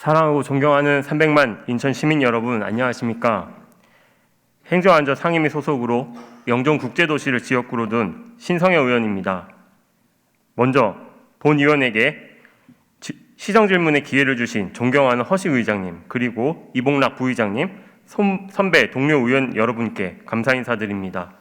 사랑하고 존경하는 300만 인천 시민 여러분, 안녕하십니까? 행정안전 상임위 소속으로 영종국제도시를 지역구로 둔 신성여 의원입니다. 먼저 본 의원에게 시정질문의 기회를 주신 존경하는 허식 의장님, 그리고 이봉락 부의장님, 선배 동료 의원 여러분께 감사 인사드립니다.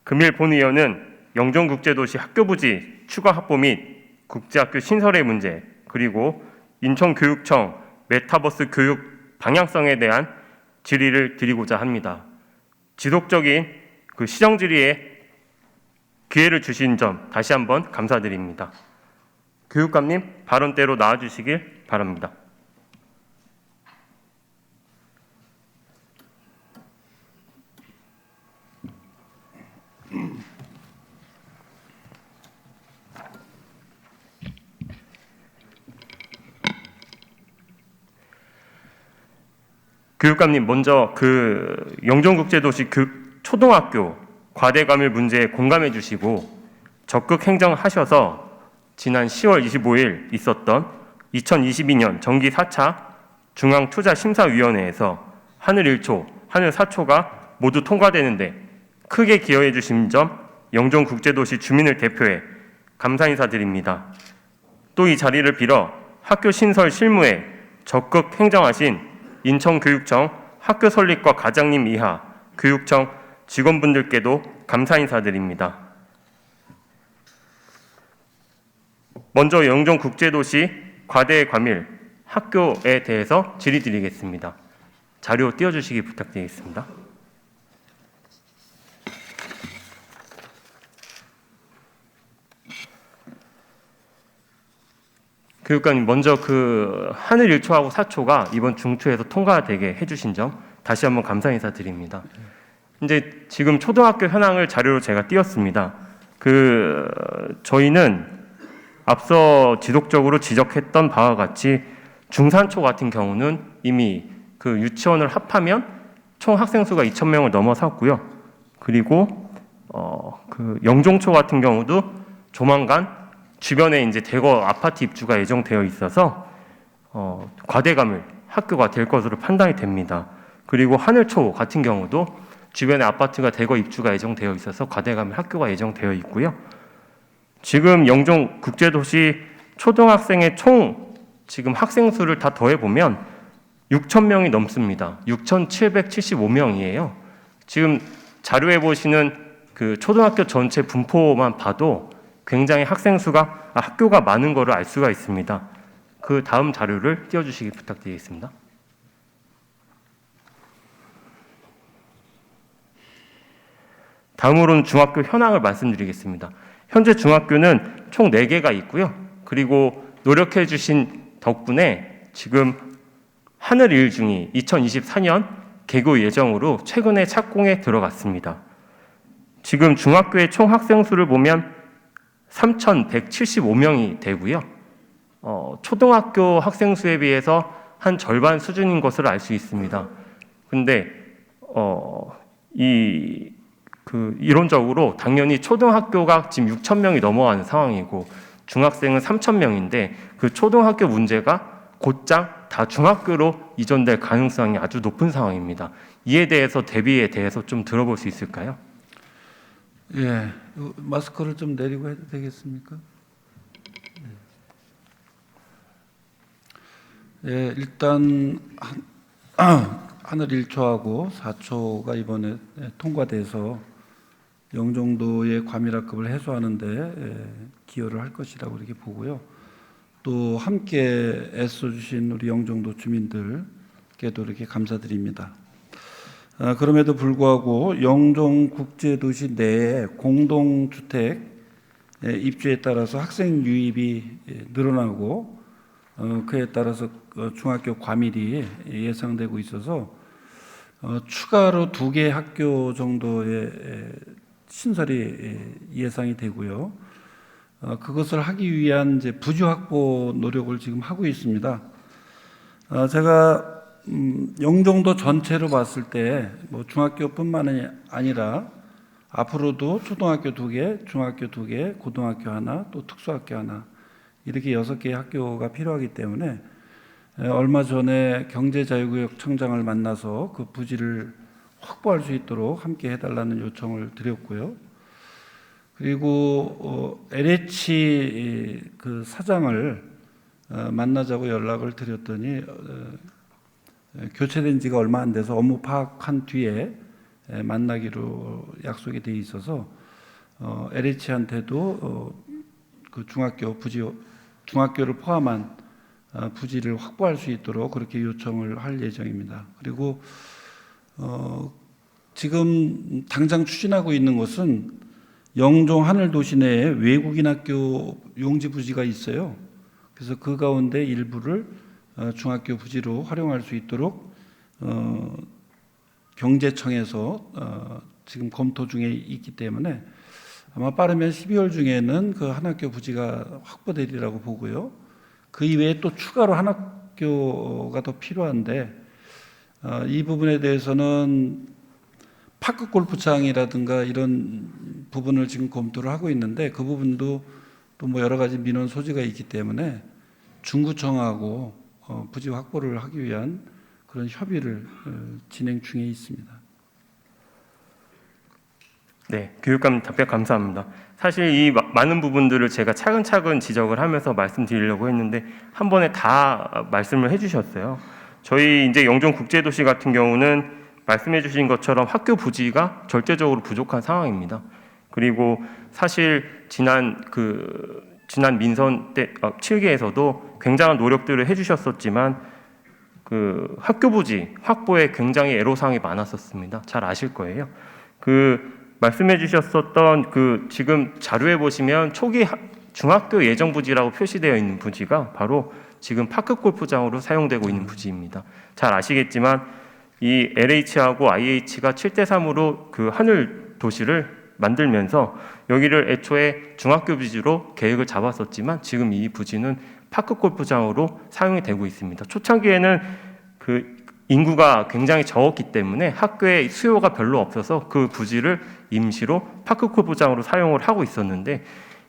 금일 본 의원은 영종국제도시 학교부지 추가 확보 및 국제학교 신설의 문제, 그리고 인천교육청 메타버스 교육 방향성에 대한 질의를 드리고자 합니다. 지속적인 시정 질의에 기회를 주신 점 다시 한번 감사드립니다. 교육감님, 발언대로 나와주시길 바랍니다. 교육감님, 먼저 영종국제도시 초등학교 과대과밀 문제에 공감해 주시고 적극 행정하셔서 지난 10월 25일 있었던 2022년 정기 4차 중앙투자심사위원회에서 하늘 1초, 하늘 4초가 모두 통과되는데 크게 기여해 주신 점 영종국제도시 주민을 대표해 감사 인사드립니다. 또 이 자리를 빌어 학교 신설 실무에 적극 행정하신 인천교육청 학교 설립과 과장님 이하 교육청 직원분들께도 감사 인사드립니다. 먼저 영종국제도시 과대과밀 학교에 대해서 질의드리겠습니다. 자료 띄워주시기 부탁드리겠습니다. 교육감님, 먼저 하늘 1초하고 4초가 이번 중투에서 통과되게 해주신 점 다시 한번 감사 인사드립니다. 이제 지금 초등학교 현황을 자료로 제가 띄웠습니다. 저희는 앞서 지속적으로 지적했던 바와 같이 중산초 같은 경우는 이미 유치원을 합하면 총 학생 수가 2,000명을 넘어섰고요. 그리고 영종초 같은 경우도 조만간 주변에 이제 대거 아파트 입주가 예정되어 있어서 과대과밀 학교가 될 것으로 판단이 됩니다. 그리고 하늘초 같은 경우도 주변에 아파트가 대거 입주가 예정되어 있어서 과대과밀 학교가 예정되어 있고요. 지금 영종국제도시 초등학생의 총 지금 학생 수를 다 더해보면 6,000명이 넘습니다. 6,775명이에요. 지금 자료에 보시는 초등학교 전체 분포만 봐도 굉장히 학교가 많은 것을 알 수가 있습니다. 그 다음 자료를 띄워주시기 부탁드리겠습니다. 다음으로는 중학교 현황을 말씀드리겠습니다. 현재 중학교는 총 4개가 있고요. 그리고 노력해 주신 덕분에 지금 하늘 1중이 2024년 개교 예정으로 최근에 착공에 들어갔습니다. 지금 중학교의 총 학생 수를 보면 3,175명이 되고요. 초등학교 학생 수에 비해서 한 절반 수준인 것을 알 수 있습니다. 근데 이론적으로 당연히 초등학교가 지금 6,000명이 넘어가는 상황이고 중학생은 3,000명인데 초등학교 문제가 곧장 다 중학교로 이전될 가능성이 아주 높은 상황입니다. 이에 대해서 대비에 대해서 좀 들어볼 수 있을까요? 예, 마스크를 좀 내리고 해도 되겠습니까? 예, 일단 하늘 1초하고 4초가 이번에 통과돼서 영종도의 과밀학급을 해소하는데 기여를 할 것이라고 이렇게 보고요. 또 함께 애써주신 우리 영종도 주민들께도 이렇게 감사드립니다. 그럼에도 불구하고 영종국제도시 내에 공동주택 입주에 따라서 학생 유입이 늘어나고 그에 따라서 중학교 과밀이 예상되고 있어서 추가로 2개 학교 정도의 신설이 예상이 되고요. 그것을 하기 위한 이제 부지 확보 노력을 지금 하고 있습니다. 제가 영종도 전체로 봤을 때 중학교뿐만 아니라 앞으로도 초등학교 2개, 중학교 2개, 고등학교 하나, 또 특수학교 하나 이렇게 6개의 학교가 필요하기 때문에 얼마 전에 경제자유구역 청장을 만나서 그 부지를 확보할 수 있도록 함께 해달라는 요청을 드렸고요. 그리고 LH 그 사장을 만나자고 연락을 드렸더니 교체된 지가 얼마 안 돼서 업무 파악한 뒤에 만나기로 약속이 돼 있어서 LH한테도 그 중학교를 포함한 부지를 확보할 수 있도록 그렇게 요청을 할 예정입니다. 그리고 지금 당장 추진하고 있는 것은 영종 하늘도시 내에 외국인 학교 용지 부지가 있어요. 그래서 그 가운데 일부를 중학교 부지로 활용할 수 있도록 경제청에서 지금 검토 중에 있기 때문에 아마 빠르면 12월 중에는 그 한 학교 부지가 확보되리라고 보고요. 그 이외에 또 추가로 한 학교가 더 필요한데 이 부분에 대해서는 파크 골프장이라든가 이런 부분을 지금 검토를 하고 있는데 그 부분도 또 뭐 여러 가지 민원 소지가 있기 때문에 중구청하고 부지 확보를 하기 위한 그런 협의를 진행 중에 있습니다. 네, 교육감 답변 감사합니다. 사실 이 많은 부분들을 제가 차근차근 지적을 하면서 말씀드리려고 했는데 한 번에 다 말씀을 해주셨어요. 저희 이제 영종국제도시 같은 경우는 말씀해주신 것처럼 학교 부지가 절대적으로 부족한 상황입니다. 그리고 사실 지난 민선 때 7기에서도 굉장한 노력들을 해주셨었지만 그 학교 부지 확보에 굉장히 애로사항이 많았었습니다. 잘 아실 거예요. 말씀해 주셨었던 지금 자료에 보시면 초기 중학교 예정 부지라고 표시되어 있는 부지가 바로 지금 파크 골프장으로 사용되고 있는 부지입니다. 잘 아시겠지만 이 LH하고 IH가 7대3으로 그 하늘 도시를 만들면서 여기를 애초에 중학교 부지로 계획을 잡았었지만 지금 이 부지는 파크 골프장으로 사용이 되고 있습니다. 초창기에는 인구가 굉장히 적었기 때문에 학교에 수요가 별로 없어서 그 부지를 임시로 파크 골프장으로 사용을 하고 있었는데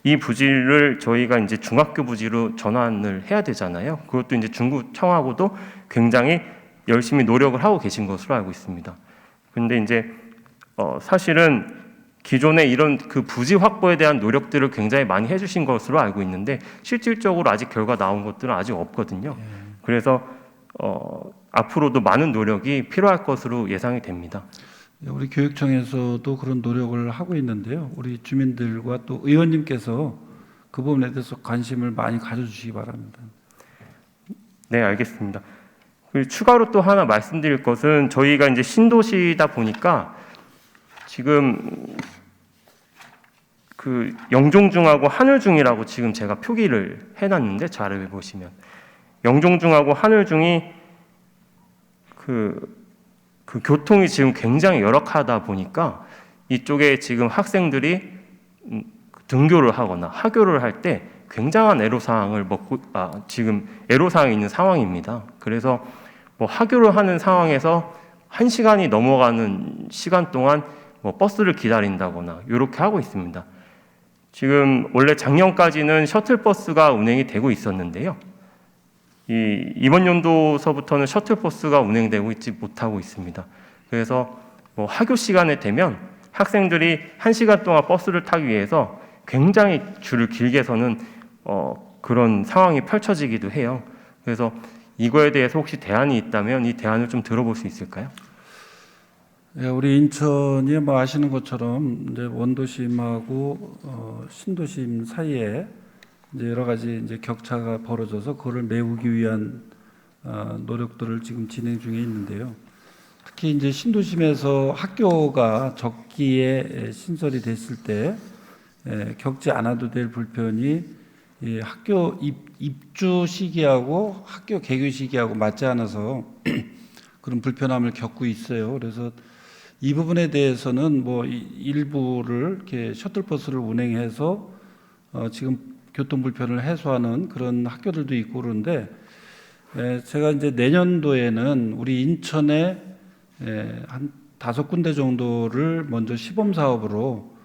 이 부지를 저희가 이제 중학교 부지로 전환을 해야 되잖아요. 그것도 이제 중구청하고도 굉장히 열심히 노력을 하고 계신 것으로 알고 있습니다. 근데 이제 사실은 기존에 이런 그 부지 확보에 대한 노력들을 굉장히 많이 해주신 것으로 알고 있는데 실질적으로 아직 결과 나온 것들은 아직 없거든요. 그래서 앞으로도 많은 노력이 필요할 것으로 예상이 됩니다. 우리 교육청에서도 그런 노력을 하고 있는데요. 우리 주민들과 또 의원님께서 그 부분에 대해서 관심을 많이 가져주시기 바랍니다. 네, 알겠습니다. 추가로 또 하나 말씀드릴 것은 저희가 이제 신도시다 보니까 지금 그 영종중하고 하늘중이라고 지금 제가 표기를 해놨는데 자료에 보시면 영종중하고 하늘중이 그 교통이 지금 굉장히 열악하다 보니까 이쪽에 지금 학생들이 등교를 하거나 하교를 할 때 굉장한 애로사항을 지금 애로사항이 있는 상황입니다. 그래서 뭐 하교를 하는 상황에서 1시간이 넘어가는 시간 동안 뭐 버스를 기다린다거나 이렇게 하고 있습니다. 지금 원래 작년까지는 셔틀버스가 운행이 되고 있었는데요. 이번 연도서부터는 셔틀버스가 운행되고 있지 못하고 있습니다. 그래서 뭐 하교 시간에 되면 학생들이 1시간 동안 버스를 타기 위해서 굉장히 줄을 길게 서는 그런 상황이 펼쳐지기도 해요. 그래서 이거에 대해서 혹시 대안이 있다면 이 대안을 좀 들어볼 수 있을까요? 예, 우리 인천이 뭐 아시는 것처럼 이제 원도심하고 신도심 사이에 이제 여러 가지 이제 격차가 벌어져서 그거를 메우기 위한 노력들을 지금 진행 중에 있는데요. 특히 이제 신도심에서 학교가 적기에 신설이 됐을 때 겪지 않아도 될 불편이 이 학교 입주 시기하고 학교 개교 시기하고 맞지 않아서 그런 불편함을 겪고 있어요. 그래서 이 부분에 대해서는 뭐 일부를 이렇게 셔틀버스를 운행해서 지금 교통 불편을 해소하는 그런 학교들도 있고 그런데 제가 이제 내년도에는 우리 인천에 한 5군데 정도를 먼저 시범 사업으로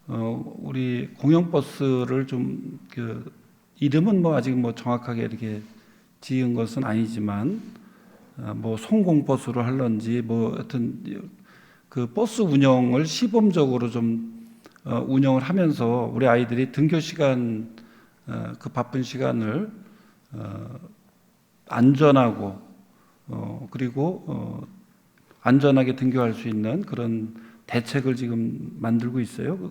우리 공영버스를 좀 이름은 뭐 아직 뭐 정확하게 이렇게 지은 것은 아니지만 뭐 송공버스로 할런지 뭐 하여튼 그 버스 운영을 시범적으로 좀 운영을 하면서 우리 아이들이 등교 시간 그 바쁜 시간을 안전하고 그리고 안전하게 등교할 수 있는 그런 대책을 지금 만들고 있어요.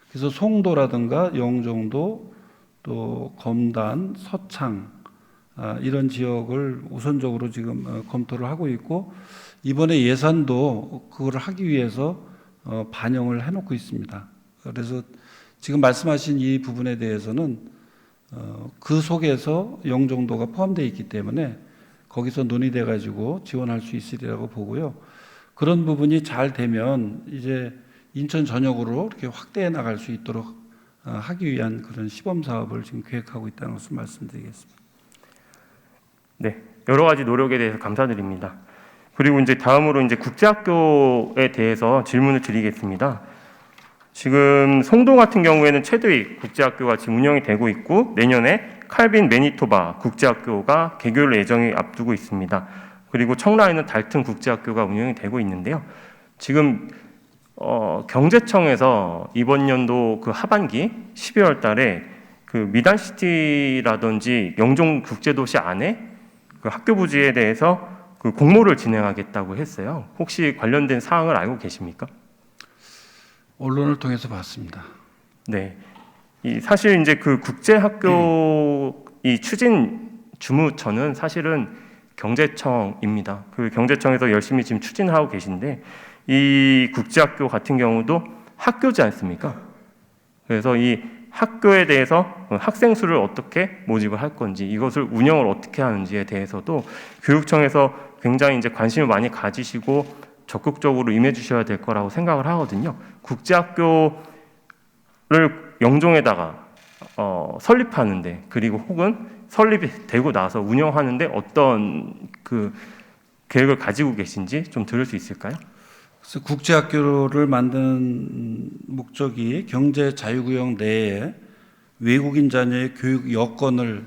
그래서 송도라든가 영종도 또 검단, 서창 이런 지역을 우선적으로 지금 검토를 하고 있고 이번에 예산도 그걸 하기 위해서 반영을 해놓고 있습니다. 그래서 지금 말씀하신 이 부분에 대해서는 그 속에서 영종도가 포함되어 있기 때문에 거기서 논의돼 가지고 지원할 수 있으리라고 보고요. 그런 부분이 잘 되면 이제 인천 전역으로 이렇게 확대해 나갈 수 있도록 하기 위한 그런 시범 사업을 지금 계획하고 있다는 것을 말씀드리겠습니다. 네, 여러 가지 노력에 대해서 감사드립니다. 그리고 이제 다음으로 이제 국제학교에 대해서 질문을 드리겠습니다. 지금 송도 같은 경우에는 최드윅 국제학교가 지금 운영이 되고 있고 내년에 칼빈 매니토바 국제학교가 개교를 예정이 앞두고 있습니다. 그리고 청라에는 달튼 국제학교가 운영이 되고 있는데요. 지금 경제청에서 이번 연도 그 하반기 12월 달에 그 미단시티라든지 영종 국제도시 안에 그 학교 부지에 대해서 그 공모를 진행하겠다고 했어요. 혹시 관련된 사항을 알고 계십니까? 언론을 통해서 봤습니다. 네. 사실 이제 그 국제학교 이 추진 주무처는 사실은 경제청입니다. 그 경제청에서 열심히 지금 추진하고 계신데 이 국제학교 같은 경우도 학교지 않습니까? 그래서 이 학교에 대해서 학생 수를 어떻게 모집을 할 건지 이것을 운영을 어떻게 하는지에 대해서도 교육청에서 굉장히 이제 관심을 많이 가지시고 적극적으로 임해 주셔야 될 거라고 생각을 하거든요. 국제학교를 영종에다가 설립하는데 그리고 혹은 설립이 되고 나서 운영하는데 어떤 그 계획을 가지고 계신지 좀 들을 수 있을까요? 그래서 국제학교를 만드는 목적이 경제 자유구역 내에 외국인 자녀의 교육 여건을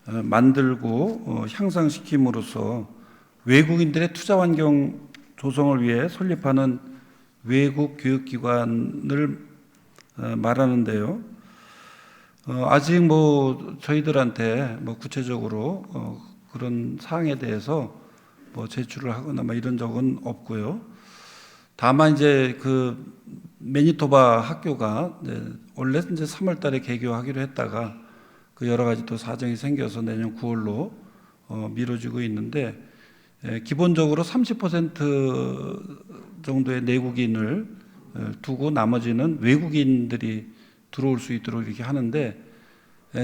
만들고 향상시킴으로써 외국인들의 투자 환경 조성을 위해 설립하는 외국 교육기관을 말하는데요. 아직 뭐 저희들한테 뭐 구체적으로 그런 사항에 대해서 뭐 제출을 하거나 뭐 이런 적은 없고요. 다만 이제 그 매니토바 학교가 원래 이제 3월달에 개교하기로 했다가 그 여러 가지 또 사정이 생겨서 내년 9월로 미뤄지고 있는데 기본적으로 30% 정도의 내국인을 두고 나머지는 외국인들이 들어올 수 있도록 이렇게 하는데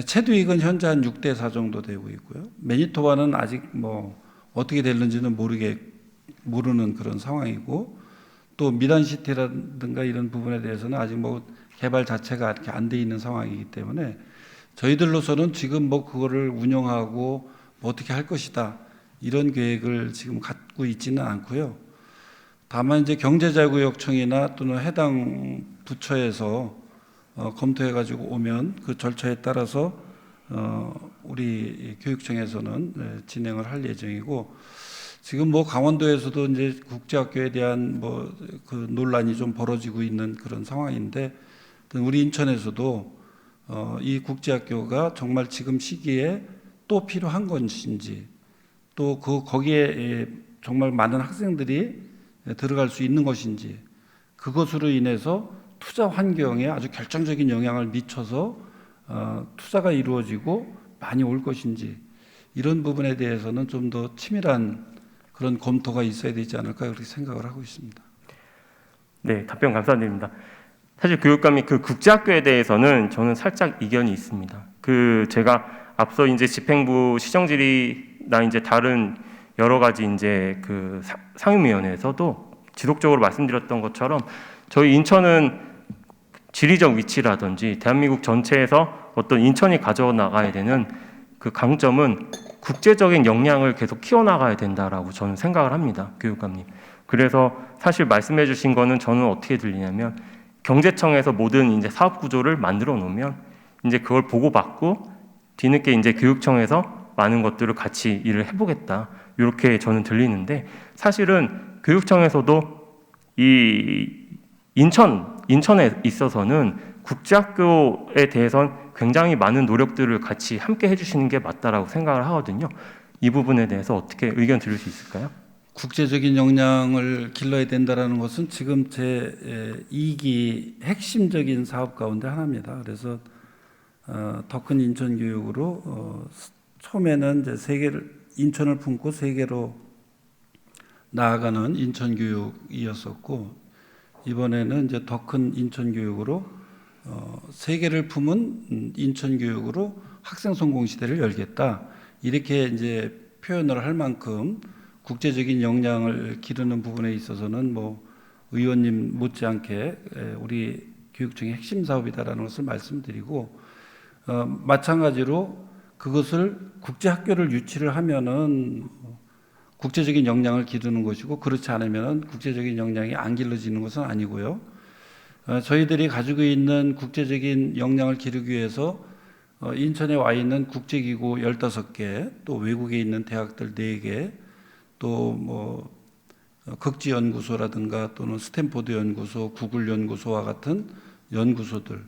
체드윅은 현재 한 6대4 정도 되고 있고요. 매니토바는 아직 뭐 어떻게 될는지는 모르는 그런 상황이고 또 미단시티라든가 이런 부분에 대해서는 아직 뭐 개발 자체가 이렇게 안 돼 있는 상황이기 때문에 저희들로서는 지금 뭐 그거를 운영하고 뭐 어떻게 할 것이다 이런 계획을 지금 갖고 있지는 않고요. 다만 이제 경제자유구역청이나 또는 해당 부처에서 검토해가지고 오면 그 절차에 따라서 우리 교육청에서는 진행을 할 예정이고 지금 뭐 강원도에서도 이제 국제학교에 대한 뭐 그 논란이 좀 벌어지고 있는 그런 상황인데 우리 인천에서도 이 국제학교가 정말 지금 시기에 또 필요한 것인지 또 거기에 정말 많은 학생들이 들어갈 수 있는 것인지 그것으로 인해서 투자 환경에 아주 결정적인 영향을 미쳐서 투자가 이루어지고 많이 올 것인지 이런 부분에 대해서는 좀 더 치밀한 그런 검토가 있어야 되지 않을까 그렇게 생각을 하고 있습니다. 네, 답변 감사드립니다. 사실 교육감이 그 국제학교에 대해서는 저는 살짝 이견이 있습니다. 제가 앞서 이제 집행부 시정질의나 이제 다른 여러 가지 이제 그 상임위원회에서도 지속적으로 말씀드렸던 것처럼 저희 인천은 지리적 위치라든지 대한민국 전체에서 어떤 인천이 가져 나가야 되는 그 강점은 국제적인 역량을 계속 키워나가야 된다라고 저는 생각을 합니다. 교육감님. 그래서 사실 말씀해 주신 거는 저는 어떻게 들리냐면 경제청에서 모든 이제 사업 구조를 만들어 놓으면 이제 그걸 보고받고 뒤늦게 이제 교육청에서 많은 것들을 같이 일을 해보겠다. 이렇게 저는 들리는데 사실은 교육청에서도 이 인천에 있어서는 국제학교에 대해선 굉장히 많은 노력들을 같이 함께 해주시는 게 맞다라고 생각을 하거든요. 이 부분에 대해서 어떻게 의견 드릴 수 있을까요? 국제적인 역량을 길러야 된다라는 것은 지금 제 2기 핵심적인 사업 가운데 하나입니다. 그래서 더 큰 인천 교육으로 처음에는 이제 인천을 품고 세계로 나아가는 인천 교육이었었고 이번에는 이제 더 큰 인천 교육으로 세계를 품은 인천 교육으로 학생 성공 시대를 열겠다. 이렇게 이제 표현을 할 만큼 국제적인 역량을 기르는 부분에 있어서는 뭐 의원님 못지않게 우리 교육청의 핵심 사업이다라는 것을 말씀드리고 마찬가지로 그것을 국제학교를 유치를 하면은 국제적인 역량을 기르는 것이고 그렇지 않으면은 국제적인 역량이 안 길러지는 것은 아니고요. 저희들이 가지고 있는 국제적인 역량을 기르기 위해서 인천에 와 있는 국제기구 15개, 또 외국에 있는 대학들 4개, 또 뭐 극지연구소라든가 또는 스탠포드 연구소, 구글 연구소와 같은 연구소들,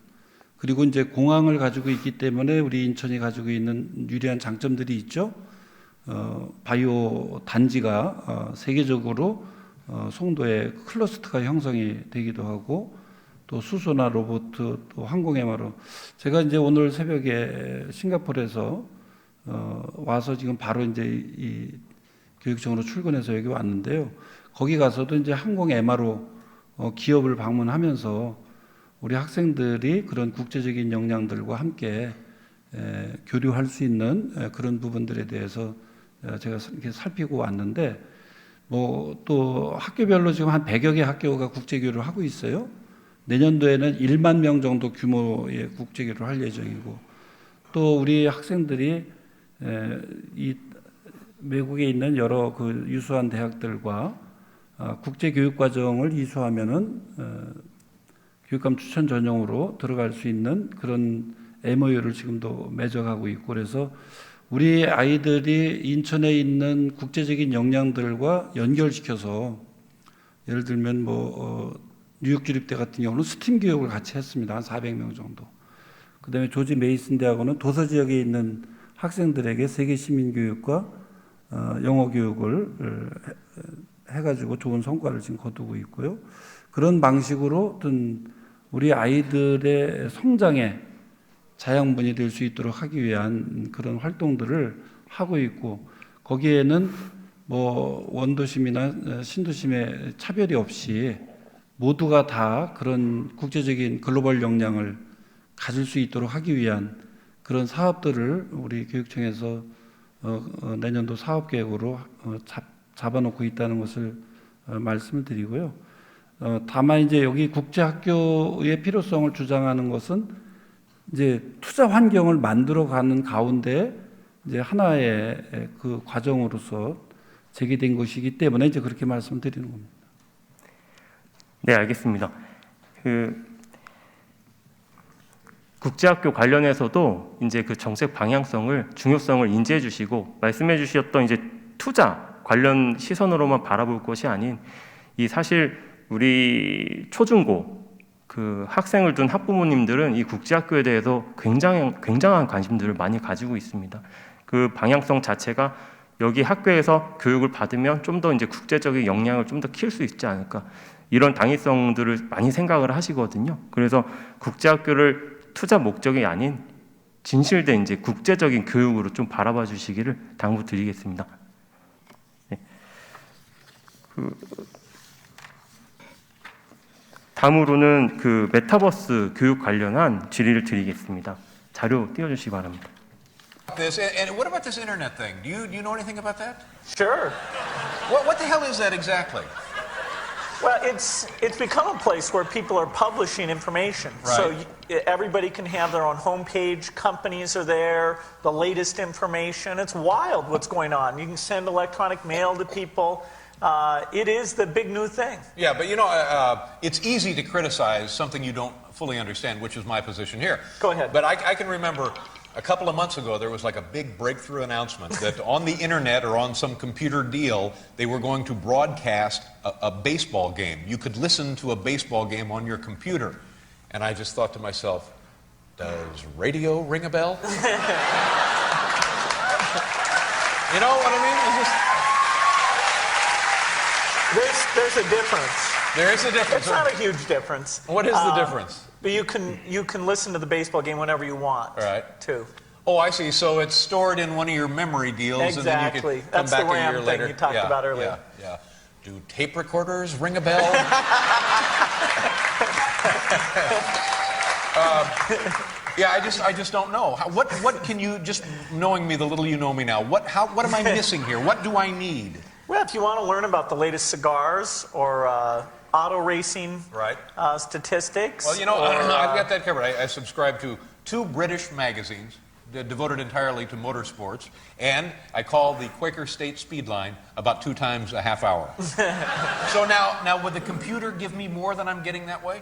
그리고 이제 공항을 가지고 있기 때문에 우리 인천이 가지고 있는 유리한 장점들이 있죠. 바이오 단지가 세계적으로 송도에 클러스터가 형성이 되기도 하고 또 수소나 로봇, 또 항공MRO. 제가 이제 오늘 새벽에 싱가포르에서 와서 지금 바로 이제 이 교육청으로 출근해서 여기 왔는데요. 거기 가서도 이제 항공MRO 기업을 방문하면서 우리 학생들이 그런 국제적인 역량들과 함께 교류할 수 있는 그런 부분들에 대해서 제가 이렇게 살피고 왔는데 뭐 또 학교별로 지금 한 100여 개 학교가 국제교류를 하고 있어요. 내년도에는 1만 명 정도 규모의 국제교류를 할 예정이고 또 우리 학생들이 이 외국에 있는 여러 그 유수한 대학들과 국제교육과정을 이수하면은 교육감 추천 전형으로 들어갈 수 있는 그런 MOU를 지금도 맺어가고 있고 그래서 우리 아이들이 인천에 있는 국제적인 역량들과 연결시켜서 예를 들면 뉴욕 주립대 같은 경우는 스팀 교육을 같이 했습니다. 한 400명 정도. 그다음에 조지 메이슨 대학원은 도서 지역에 있는 학생들에게 세계 시민 교육과 영어 교육을 해가지고 좋은 성과를 지금 거두고 있고요. 그런 방식으로 어떤 우리 아이들의 성장에 자양분이 될 수 있도록 하기 위한 그런 활동들을 하고 있고 거기에는 뭐 원도심이나 신도심의 차별이 없이 모두가 다 그런 국제적인 글로벌 역량을 가질 수 있도록 하기 위한 그런 사업들을 우리 교육청에서 내년도 사업계획으로 잡아놓고 있다는 것을 말씀을 드리고요. 다만 이제 여기 국제학교의 필요성을 주장하는 것은 이제 투자 환경을 만들어가는 가운데 이제 하나의 그 과정으로서 제기된 것이기 때문에 이제 그렇게 말씀드리는 겁니다. 네, 알겠습니다. 국제학교 관련해서도 이제 그 정책 방향성을 중요성을 인지해 주시고 말씀해 주셨던 이제 투자 관련 시선으로만 바라볼 것이 아닌 이 사실 우리 초중고 그 학생을 둔 학부모님들은 이 국제학교에 대해서 굉장한 관심들을 많이 가지고 있습니다. 그 방향성 자체가 여기 학교에서 교육을 받으면 좀 더 이제 국제적인 역량을 좀 더 키울 수 있지 않을까 이런 당위성들을 많이 생각을 하시거든요. 그래서 국제학교를 투자 목적이 아닌 진실된 이제 국제적인 교육으로 좀 바라봐 주시기를 당부드리겠습니다. 네. 다음으로는 그 메타버스 교육 관련한 질의를 드리겠습니다. 자료 띄워주시기 바랍니다. And what about this internet thing? Do you know anything about that? Sure. What the hell is that exactly? Well, it's become a place where people are publishing information. So everybody can have their own homepage. Companies are there. The latest information. It's wild what's going on. You can send electronic mail to people. It is the big new thing. Yeah, but you know, it's easy to criticize something you don't fully understand, which is my position here. Go ahead. But I can remember A couple of months ago, there was like a big breakthrough announcement that on the internet or on some computer deal, they were going to broadcast a baseball game. You could listen to a baseball game on your computer. And I just thought to myself, does radio ring a bell? You know what I mean? There's a difference. There is a difference. It's not a huge difference. What is the difference? But you can listen to the baseball game whenever you want. Right. Too. Oh, I see. So it's stored in one of your memory deals, and then you Exactly. can come That's back the a year RAM later. thing you talked about earlier. Yeah. Do tape recorders ring a bell? Yeah, I just don't know. What can you, just knowing me the little you know me now, what am I missing here? What do I need? Well, if you want to learn about the latest cigars or auto racing Right. statistics. Well, you know, or, I've got that covered. I subscribe to 2 British magazines devoted entirely to motorsports, and I call the Quaker State Speedline about 2 times a half hour. So now, would the computer give me more than I'm getting that way?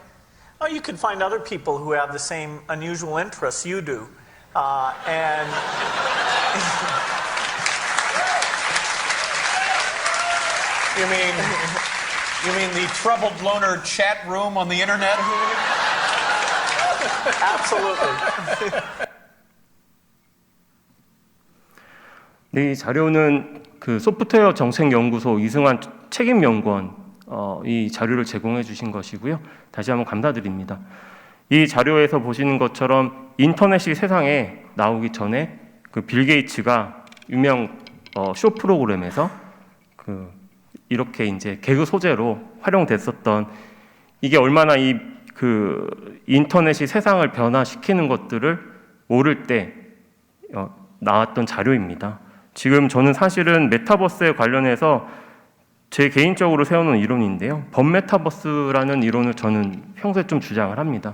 Oh, you can find other people who have the same unusual interests you do. And You mean the troubled loner chat room on the internet? absolutely. 네, 이 자료는 그 소프트웨어 정책연구소 이승환 책임연구원 이 자료를 제공해 주신 것이고요. 다시 한번 감사드립니다. 이 자료에서 보시는 것처럼 인터넷이 세상에 나오기 전에 그 빌 게이츠가 유명 쇼 프로그램에서 그 이렇게 이제 개그 소재로 활용됐었던, 이게 얼마나 이 그 인터넷이 세상을 변화시키는 것들을 모를 때 나왔던 자료입니다. 지금 저는 사실은 메타버스에 관련해서 제 개인적으로 세우는 이론인데요. 범메타버스라는 이론을 저는 평소에 좀 주장을 합니다.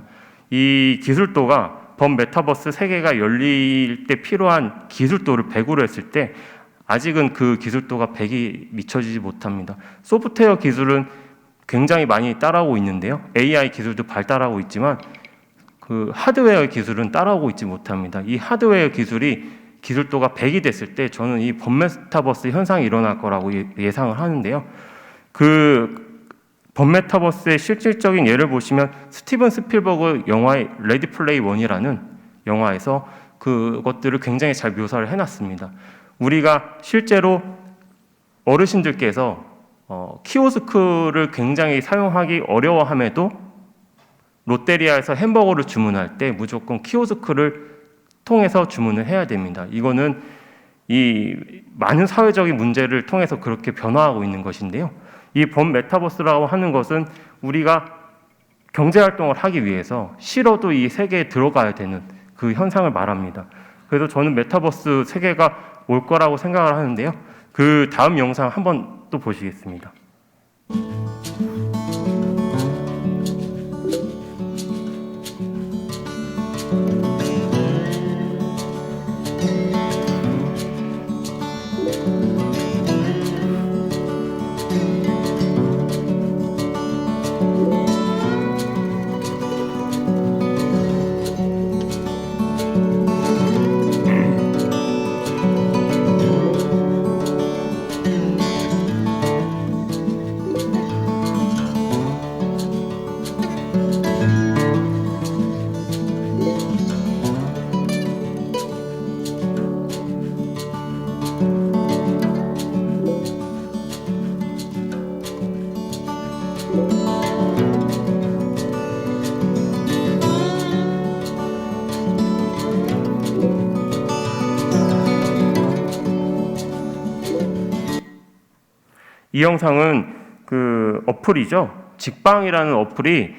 이 기술도가 범메타버스 세계가 열릴 때 필요한 기술도를 100으로 했을 때 아직은 그 기술도가 100이 미쳐지지 못합니다. 소프트웨어 기술은 굉장히 많이 따라오고 있는데요. AI 기술도 발달하고 있지만 그 하드웨어 기술은 따라오고 있지 못합니다. 이 하드웨어 기술이 기술도가 100이 됐을 때 저는 이 범메타버스 현상이 일어날 거라고 예상을 하는데요. 그 범메타버스의 실질적인 예를 보시면 스티븐 스필버그 영화의 레디 플레이 원이라는 영화에서 그것들을 굉장히 잘 묘사를 해놨습니다. 우리가 실제로 어르신들께서 키오스크를 굉장히 사용하기 어려워함에도 롯데리아에서 햄버거를 주문할 때 무조건 키오스크를 통해서 주문을 해야 됩니다. 이거는 이 많은 사회적인 문제를 통해서 그렇게 변화하고 있는 것인데요. 이 범메타버스라고 하는 것은 우리가 경제활동을 하기 위해서 싫어도 이 세계에 들어가야 되는 그 현상을 말합니다. 그래서 저는 메타버스 세계가 올 거라고 생각을 하는데요. 그 다음 영상 한번 또 보시겠습니다. 이 영상은 그 어플이죠. 직방이라는 어플이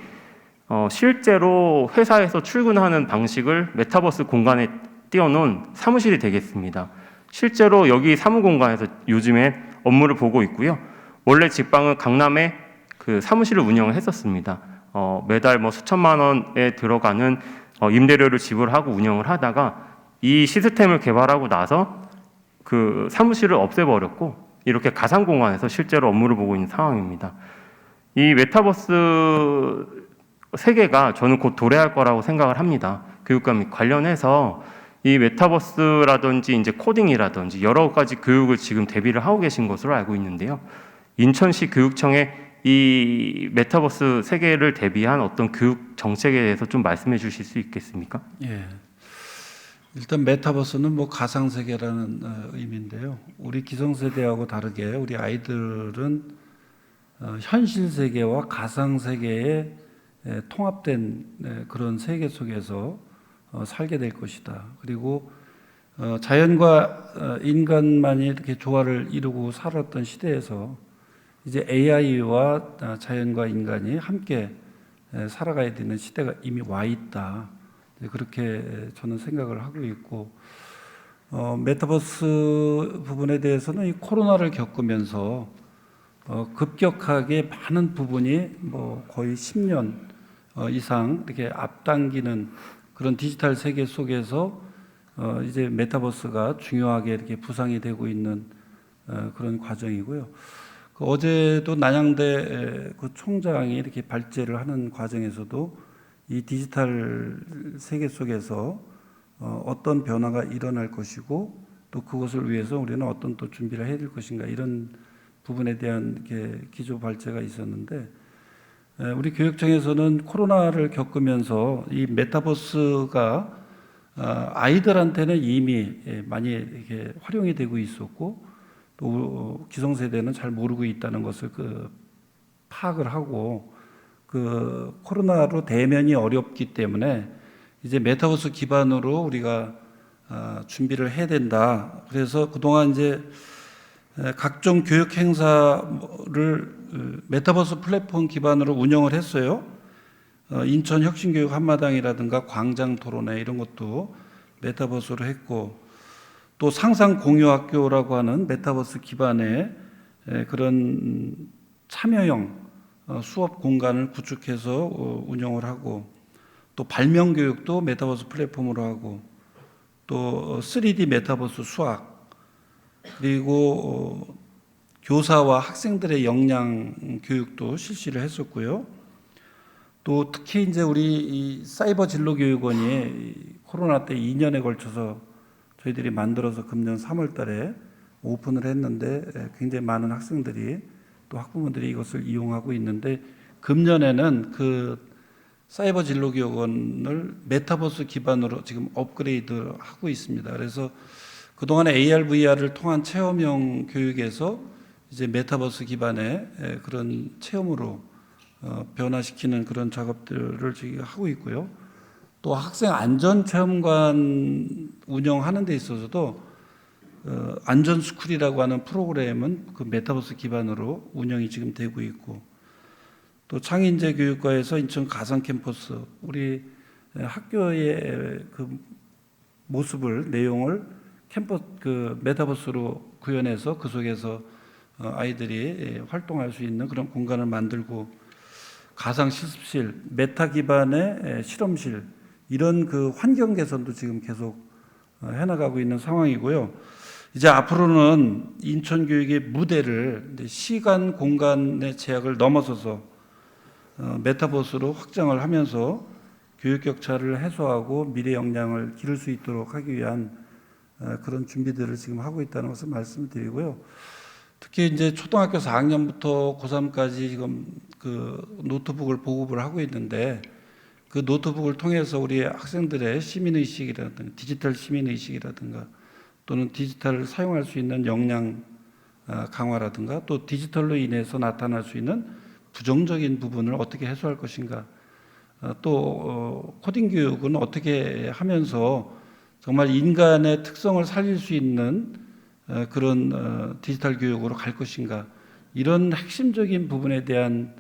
실제로 회사에서 출근하는 방식을 메타버스 공간에 띄워놓은 사무실이 되겠습니다. 실제로 여기 사무공간에서 요즘엔 업무를 보고 있고요. 원래 직방은 강남에 그 사무실을 운영을 했었습니다. 매달 뭐 수천만 원에 들어가는 임대료를 지불하고 운영을 하다가 이 시스템을 개발하고 나서 그 사무실을 없애버렸고 이렇게 가상 공간에서 실제로 업무를 보고 있는 상황입니다. 이 메타버스 세계가 저는 곧 도래할 거라고 생각을 합니다. 교육과 및 관련해서 이 메타버스라든지 이제 코딩이라든지 여러 가지 교육을 지금 대비를 하고 계신 것으로 알고 있는데요. 인천시 교육청의 이 메타버스 세계를 대비한 어떤 교육 정책에 대해서 좀 말씀해 주실 수 있겠습니까? 예. 일단 메타버스는 뭐 가상세계라는 의미인데요. 우리 기성세대하고 다르게 우리 아이들은 현실 세계와 가상 세계에 통합된 그런 세계 속에서 살게 될 것이다. 그리고 자연과 인간만이 이렇게 조화를 이루고 살았던 시대에서 이제 AI와 자연과 인간이 함께 살아가야 되는 시대가 이미 와 있다. 그렇게 저는 생각을 하고 있고, 메타버스 부분에 대해서는 이 코로나를 겪으면서 급격하게 많은 부분이 뭐 거의 10년 이상 이렇게 앞당기는 그런 디지털 세계 속에서 이제 메타버스가 중요하게 이렇게 부상이 되고 있는 그런 과정이고요. 어제도 난양대 그 총장이 이렇게 발제를 하는 과정에서도 이 디지털 세계 속에서 어떤 변화가 일어날 것이고 또 그것을 위해서 우리는 어떤 또 준비를 해야 될 것인가 이런 부분에 대한 이렇게 기조 발제가 있었는데 우리 교육청에서는 코로나를 겪으면서 이 메타버스가 아이들한테는 이미 많이 이렇게 활용이 되고 있었고 또 기성세대는 잘 모르고 있다는 것을 파악을 하고 코로나로 대면이 어렵기 때문에 이제 메타버스 기반으로 우리가 준비를 해야 된다. 그래서 그동안 이제 각종 교육 행사를 메타버스 플랫폼 기반으로 운영을 했어요. 인천 혁신교육 한마당이라든가 광장 토론회 이런 것도 메타버스로 했고 또 상상 공유학교라고 하는 메타버스 기반의 그런 참여형 수업 공간을 구축해서 운영을 하고 또 발명 교육도 메타버스 플랫폼으로 하고 또 3D 메타버스 수학 그리고 교사와 학생들의 역량 교육도 실시를 했었고요. 또 특히 이제 우리 이 사이버 진로 교육원이 코로나 때 2년에 걸쳐서 저희들이 만들어서 금년 3월 달에 오픈을 했는데 굉장히 많은 학생들이 또 학부모들이 이것을 이용하고 있는데 금년에는 그 사이버 진로 교육원을 메타버스 기반으로 지금 업그레이드 하고 있습니다. 그래서 그동안에 AR, VR을 통한 체험형 교육에서 이제 메타버스 기반의 그런 체험으로 변화시키는 그런 작업들을 지금 하고 있고요. 또 학생 안전체험관 운영하는 데 있어서도 안전스쿨이라고 하는 프로그램은 그 메타버스 기반으로 운영이 지금 되고 있고 또 창인제 교육과에서 인천 가상 캠퍼스 우리 학교의 그 모습을 내용을 그 메타버스로 구현해서 그 속에서 아이들이 활동할 수 있는 그런 공간을 만들고 가상 실습실, 메타 기반의 실험실 이런 그 환경 개선도 지금 계속 해나가고 있는 상황이고요. 이제 앞으로는 인천 교육의 무대를 시간, 공간의 제약을 넘어서서 메타버스로 확장을 하면서 교육 격차를 해소하고 미래 역량을 기를 수 있도록 하기 위한 그런 준비들을 지금 하고 있다는 것을 말씀드리고요. 특히 이제 초등학교 4학년부터 고3까지 지금 그 노트북을 보급을 하고 있는데 그 노트북을 통해서 우리 학생들의 시민의식이라든가 디지털 시민의식이라든가 또는 디지털을 사용할 수 있는 역량 강화라든가 또 디지털로 인해서 나타날 수 있는 부정적인 부분을 어떻게 해소할 것인가 또 코딩 교육은 어떻게 하면서 정말 인간의 특성을 살릴 수 있는 그런 디지털 교육으로 갈 것인가 이런 핵심적인 부분에 대한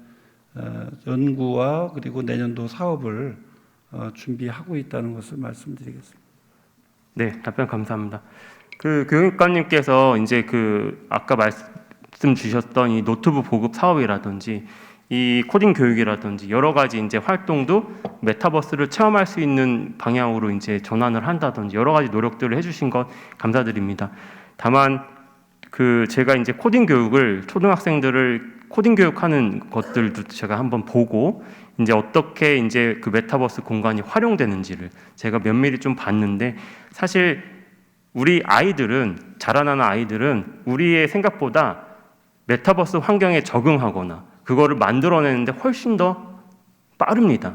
연구와 그리고 내년도 사업을 준비하고 있다는 것을 말씀드리겠습니다. 네, 답변 감사합니다. 그 교육감님께서 이제 그 아까 말씀 주셨던 이 노트북 보급 사업이라든지 이 코딩 교육이라든지 여러 가지 이제 활동도 메타버스를 체험할 수 있는 방향으로 이제 전환을 한다든지 여러 가지 노력들을 해주신 것 감사드립니다. 다만 제가 이제 코딩 교육을 초등학생들을 코딩 교육하는 것들도 제가 한번 보고 이제 어떻게 이제 그 메타버스 공간이 활용되는지를 제가 면밀히 좀 봤는데 사실 우리 아이들은 자라나는 아이들은 우리의 생각보다 메타버스 환경에 적응하거나 그거를 만들어내는데 훨씬 더 빠릅니다.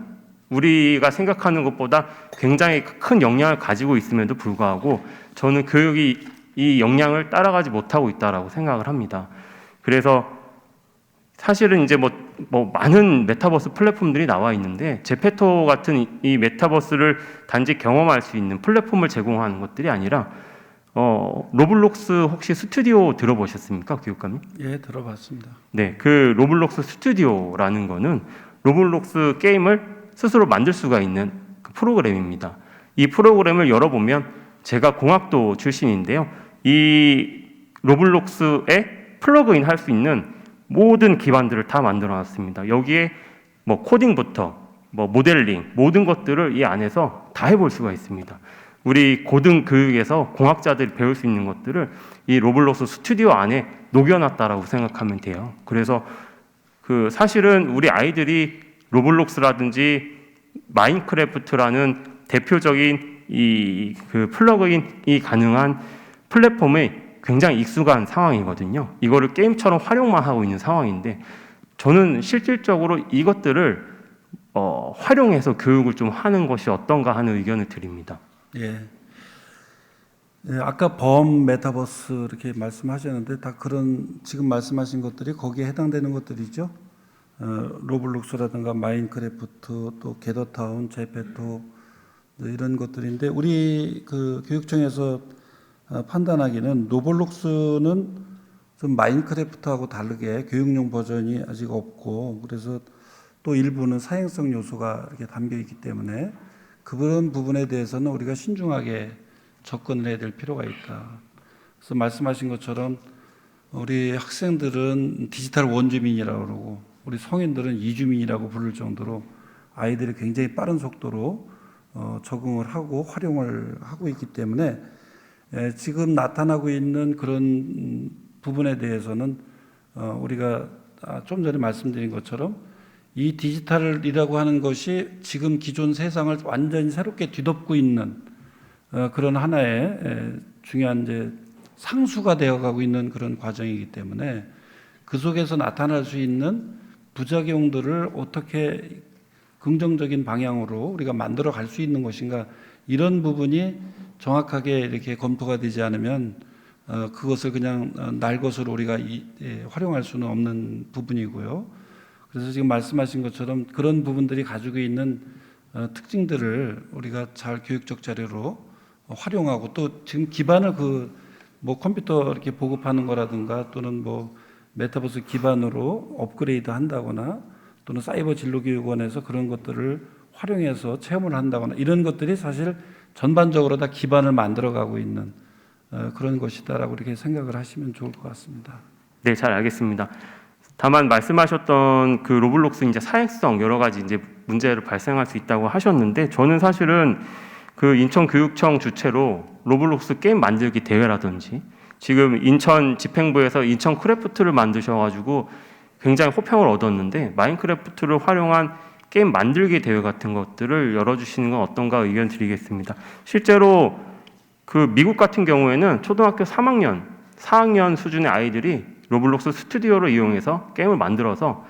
우리가 생각하는 것보다 굉장히 큰 영향을 가지고 있음에도 불구하고 저는 교육이 이 영향을 따라가지 못하고 있다라고 생각을 합니다. 그래서 사실은 이제 뭐 많은 메타버스 플랫폼들이 나와 있는데 제페토 같은 이 메타버스를 단지 경험할 수 있는 플랫폼을 제공하는 것들이 아니라 로블록스 혹시 스튜디오 들어보셨습니까, 교육감님? 예, 들어봤습니다. 네, 그 로블록스 스튜디오라는 거는 로블록스 게임을 스스로 만들 수가 있는 그 프로그램입니다. 이 프로그램을 열어보면 제가 공학도 출신인데요. 이 로블록스에 플러그인 할 수 있는 모든 기반들을 다 만들어 놨습니다. 여기에 뭐 코딩부터 뭐 모델링 모든 것들을 이 안에서 다 해볼 수가 있습니다. 우리 고등 교육에서 공학자들이 배울 수 있는 것들을 이 로블록스 스튜디오 안에 녹여놨다라고 생각하면 돼요. 그래서 사실은 우리 아이들이 로블록스라든지 마인크래프트라는 대표적인 플러그인이 가능한 플랫폼에 굉장히 익숙한 상황이거든요. 이거를 게임처럼 활용만 하고 있는 상황인데 저는 실질적으로 이것들을 활용해서 교육을 좀 하는 것이 어떤가 하는 의견을 드립니다. 예. 예, 아까 범 메타버스 이렇게 말씀하셨는데 다 그런 지금 말씀하신 것들이 거기에 해당되는 것들이죠. 로블록스라든가 마인크래프트 또 게더타운, 제페토 이런 것들인데 우리 그 교육청에서 판단하기는 로블록스는 좀 마인크래프트하고 다르게 교육용 버전이 아직 없고 그래서 또 일부는 사행성 요소가 이렇게 담겨 있기 때문에 그런 부분에 대해서는 우리가 신중하게 접근을 해야 될 필요가 있다. 그래서 말씀하신 것처럼 우리 학생들은 디지털 원주민이라고 그러고 우리 성인들은 이주민이라고 부를 정도로 아이들이 굉장히 빠른 속도로 적응을 하고 활용을 하고 있기 때문에 지금 나타나고 있는 그런 부분에 대해서는 우리가 좀 전에 말씀드린 것처럼 이 디지털이라고 하는 것이 지금 기존 세상을 완전히 새롭게 뒤덮고 있는 그런 하나의 중요한 이제 상수가 되어가고 있는 그런 과정이기 때문에 그 속에서 나타날 수 있는 부작용들을 어떻게 긍정적인 방향으로 우리가 만들어 갈 수 있는 것인가 이런 부분이 정확하게 이렇게 검토가 되지 않으면 그것을 그냥 날 것으로 우리가 활용할 수는 없는 부분이고요. 그래서 지금 말씀하신 것처럼 그런 부분들이 가지고 있는 특징들을 우리가 잘 교육적 자료로 활용하고 또 지금 기반을 뭐 컴퓨터 이렇게 보급하는 거라든가 또는 뭐 메타버스 기반으로 업그레이드 한다거나 또는 사이버 진로교육원에서 그런 것들을 활용해서 체험을 한다거나 이런 것들이 사실 전반적으로 다 기반을 만들어가고 있는 그런 것이다라고 이렇게 생각을 하시면 좋을 것 같습니다. 네, 잘 알겠습니다. 다만 말씀하셨던 그 로블록스 이제 사행성 여러 가지 이제 문제를 발생할 수 있다고 하셨는데 저는 사실은 그 인천교육청 주최로 로블록스 게임 만들기 대회라든지 지금 인천 집행부에서 인천 크래프트를 만드셔가지고 굉장히 호평을 얻었는데 마인크래프트를 활용한 게임 만들기 대회 같은 것들을 열어주시는 건 어떤가 의견 드리겠습니다. 실제로 그 미국 같은 경우에는 초등학교 3학년, 4학년 수준의 아이들이 로블록스 스튜디오를 이용해서 게임을 만들어서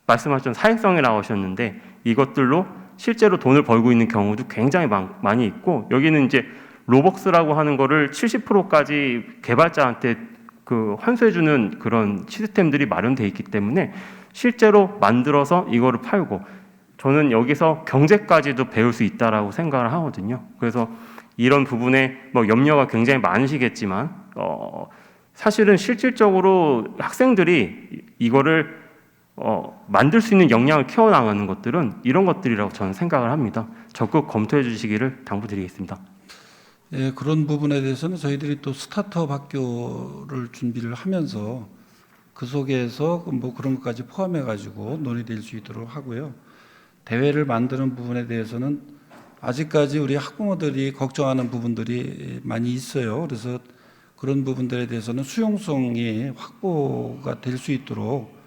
말씀하신 사행성에 나오셨는데 이것들로 실제로 돈을 벌고 있는 경우도 굉장히 많이 있고 여기는 이제 로벅스라고 하는 거를 70%까지 개발자한테 그 환수해주는 그런 시스템들이 마련되어 있기 때문에 실제로 만들어서 이거를 팔고 저는 여기서 경제까지도 배울 수 있다라고 생각을 하거든요. 그래서 이런 부분에 뭐 염려가 굉장히 많으시겠지만 사실은 실질적으로 학생들이 이거를 만들 수 있는 역량을 키워나가는 것들은 이런 것들이라고 저는 생각을 합니다. 적극 검토해 주시기를 당부드리겠습니다. 예, 그런 부분에 대해서는 저희들이 또 스타트업 학교를 준비를 하면서 그 속에서 뭐 그런 것까지 포함해 가지고 논의될 수 있도록 하고요. 대회를 만드는 부분에 대해서는 아직까지 우리 학부모들이 걱정하는 부분들이 많이 있어요. 그래서 그런 부분들에 대해서는 수용성이 확보가 될 수 있도록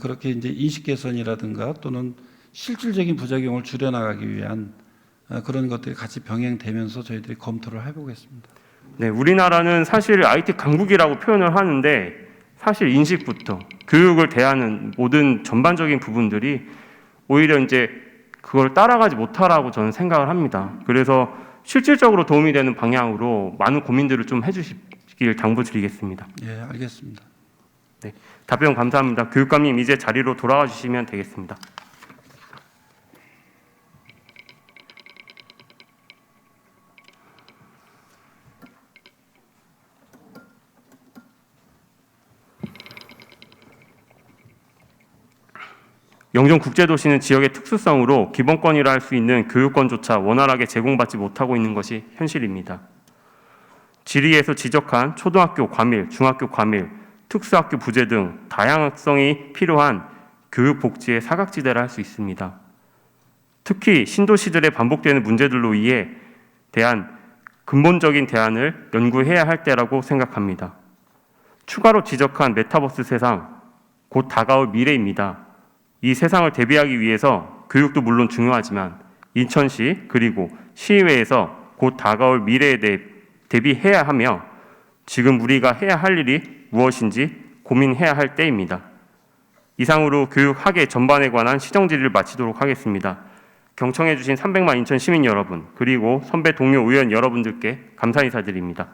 그렇게 이제 인식 개선이라든가 또는 실질적인 부작용을 줄여나가기 위한 그런 것들이 같이 병행되면서 저희들이 검토를 해보겠습니다. 네, 우리나라는 사실 IT 강국이라고 표현을 하는데 사실 인식부터 교육을 대하는 모든 전반적인 부분들이 오히려 이제 그걸 따라가지 못하라고 저는 생각을 합니다. 그래서 실질적으로 도움이 되는 방향으로 많은 고민들을 좀 해주시길 당부드리겠습니다. 예, 알겠습니다. 네, 답변 감사합니다. 교육감님 이제 자리로 돌아와 주시면 되겠습니다. 영종국제도시는 지역의 특수성으로 기본권이라 할 수 있는 교육권조차 원활하게 제공받지 못하고 있는 것이 현실입니다. 질의에서 지적한 초등학교 과밀, 중학교 과밀, 특수학교 부재 등 다양성이 필요한 교육복지의 사각지대라 할 수 있습니다. 특히 신도시들의 반복되는 문제들로 인해 대한 근본적인 대안을 연구해야 할 때라고 생각합니다. 추가로 지적한 메타버스 세상, 곧 다가올 미래입니다. 이 세상을 대비하기 위해서 교육도 물론 중요하지만 인천시 그리고 시의회에서 곧 다가올 미래에 대해 대비해야 하며 지금 우리가 해야 할 일이 무엇인지 고민해야 할 때입니다. 이상으로 교육학계 전반에 관한 시정질의를 마치도록 하겠습니다. 경청해 주신 300만 인천 시민 여러분 그리고 선배 동료 의원 여러분들께 감사 인사드립니다.